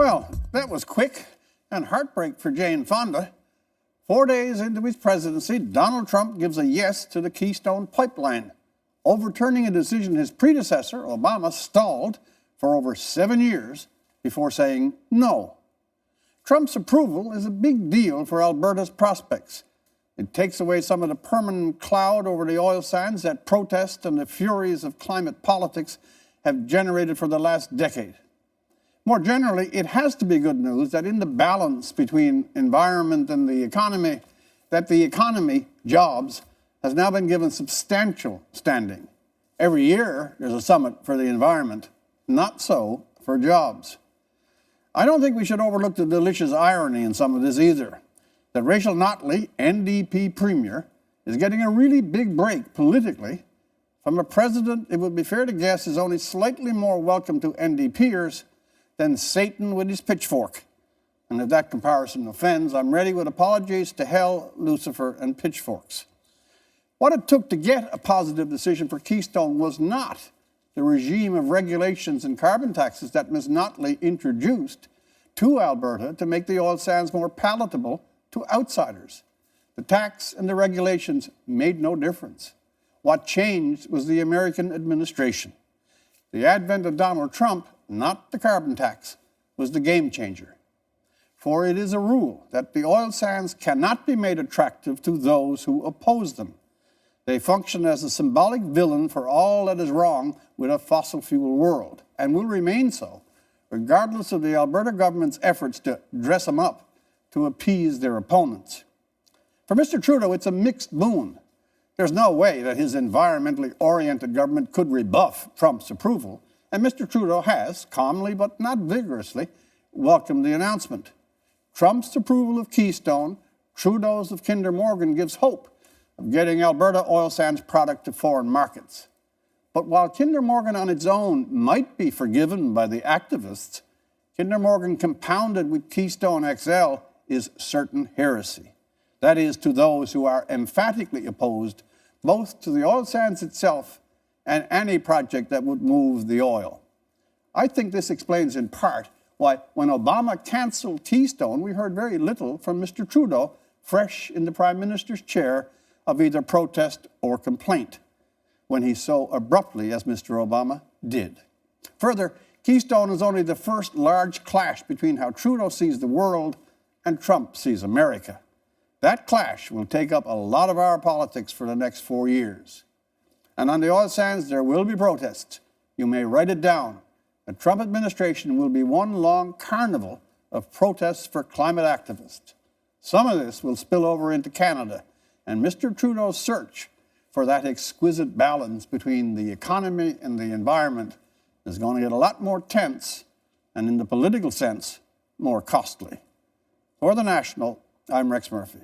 Well, that was quick and heartbreak for Jane Fonda. 4 days into his presidency, Donald Trump gives a yes to the Keystone Pipeline, overturning a decision his predecessor, Obama, stalled for over 7 years before saying no. Trump's approval is a big deal for Alberta's prospects. It takes away some of the permanent cloud over the oil sands that protest and the furies of climate politics have generated for the last decade. More generally, it has to be good news that in the balance between environment and the economy, jobs, has now been given substantial standing. Every year, there's a summit for the environment, not so for jobs. I don't think we should overlook the delicious irony in some of this either, that Rachel Notley, NDP Premier, is getting a really big break politically from a president it would be fair to guess is only slightly more welcome to NDPers than Satan with his pitchfork. And if that comparison offends, I'm ready with apologies to hell, Lucifer, and pitchforks. What it took to get a positive decision for Keystone was not the regime of regulations and carbon taxes that Ms. Notley introduced to Alberta to make the oil sands more palatable to outsiders. The tax and the regulations made no difference. What changed was the American administration. The advent of Donald Trump, not the carbon tax, was the game changer. For it is a rule that the oil sands cannot be made attractive to those who oppose them. They function as a symbolic villain for all that is wrong with a fossil fuel world, and will remain so, regardless of the Alberta government's efforts to dress them up to appease their opponents. For Mr. Trudeau, it's a mixed boon. There's no way that his environmentally oriented government could rebuff Trump's approval, and Mr. Trudeau has, calmly but not vigorously, welcomed the announcement. Trump's approval of Keystone, Trudeau's of Kinder Morgan, gives hope of getting Alberta oil sands product to foreign markets. But while Kinder Morgan on its own might be forgiven by the activists, Kinder Morgan compounded with Keystone XL is certain heresy. That is, to those who are emphatically opposed both to the oil sands itself and any project that would move the oil. I think this explains in part why when Obama canceled Keystone, we heard very little from Mr. Trudeau, fresh in the Prime Minister's chair, of either protest or complaint, when he so abruptly, as Mr. Obama, did. Further, Keystone is only the first large clash between how Trudeau sees the world and Trump sees America. That clash will take up a lot of our politics for the next 4 years. And on the oil sands, there will be protests. You may write it down. The Trump administration will be one long carnival of protests for climate activists. Some of this will spill over into Canada, and Mr. Trudeau's search for that exquisite balance between the economy and the environment is going to get a lot more tense, and in the political sense, more costly. For The National, I'm Rex Murphy.